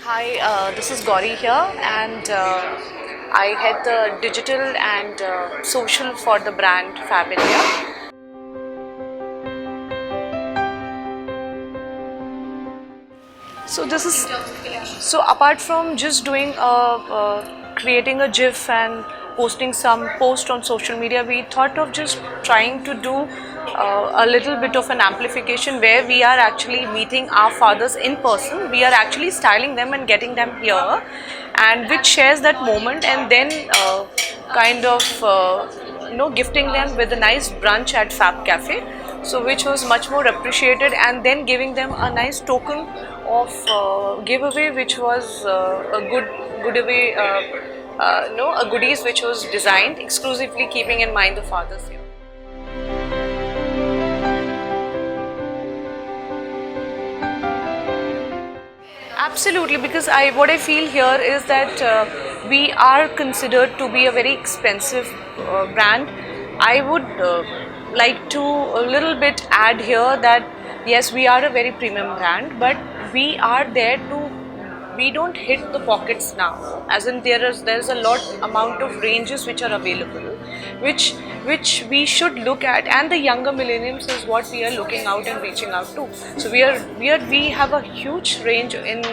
Hi, this is Gauri here, and I head the digital and social for the brand Fab India. So apart from just doing creating a GIF and posting some post on social media, we thought of just trying to do a little bit of an amplification where we are actually meeting our fathers in person. We are actually styling them and getting them here, and which shares that moment, and then kind of gifting them with a nice brunch at Fab Cafe, so which was much more appreciated, and then giving them a nice token of giveaway, which was a good giveaway, no, a goodies which was designed exclusively keeping in mind the fathers here. Absolutely, because what I feel here is that we are considered to be a very expensive brand. I would like to a little bit add here that yes, we are a very premium brand, but we are there to, we don't hit the pockets now, as in there's a lot amount of ranges which are available, which we should look at, and the younger millennials is what we are looking out and reaching out to. So we have a huge range in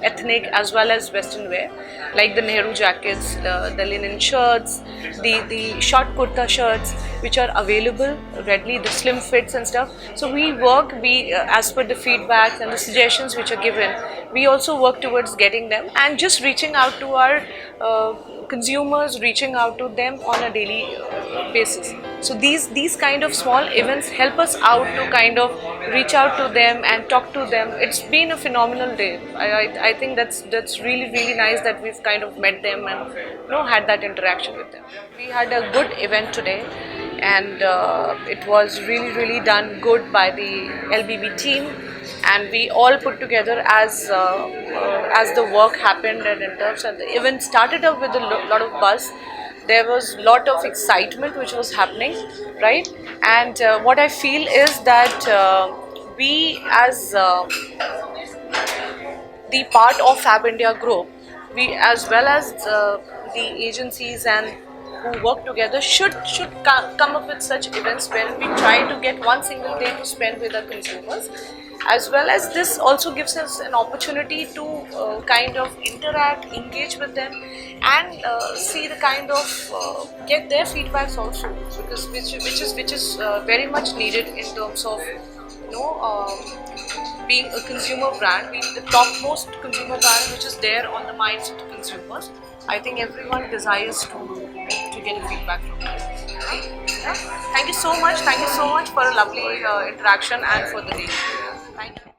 ethnic as well as western wear, like the Nehru jackets, the linen shirts, the short kurta shirts, which are available readily, the slim fits and stuff. So we as per the feedbacks and the suggestions which are given, we also work towards getting them and just reaching out to our consumers, reaching out to them on a daily basis. So these kind of small events help us out to kind of reach out to them and talk to them. It's been a phenomenal day. I think that's really nice that we've kind of met them and had that interaction with them. We had a good event today, and it was really done good by the LBB team, and we all put together as the work happened, and in terms of the event started up with a lot of buzz. There was a lot of excitement which was happening, right? And what I feel is that we as the part of Fab India Group, we as well as the agencies and who work together should come up with such events where we try to get one single day to spend with our consumers, as well as this also gives us an opportunity to kind of interact, engage with them, and see the kind of get their feedbacks also, because which is very much needed in terms of being a consumer brand, being the topmost consumer brand which is there on the minds of the consumers. I think everyone desires to get a feedback from you. Yeah? Thank you so much. Thank you so much for a lovely interaction and for the day. Thank you.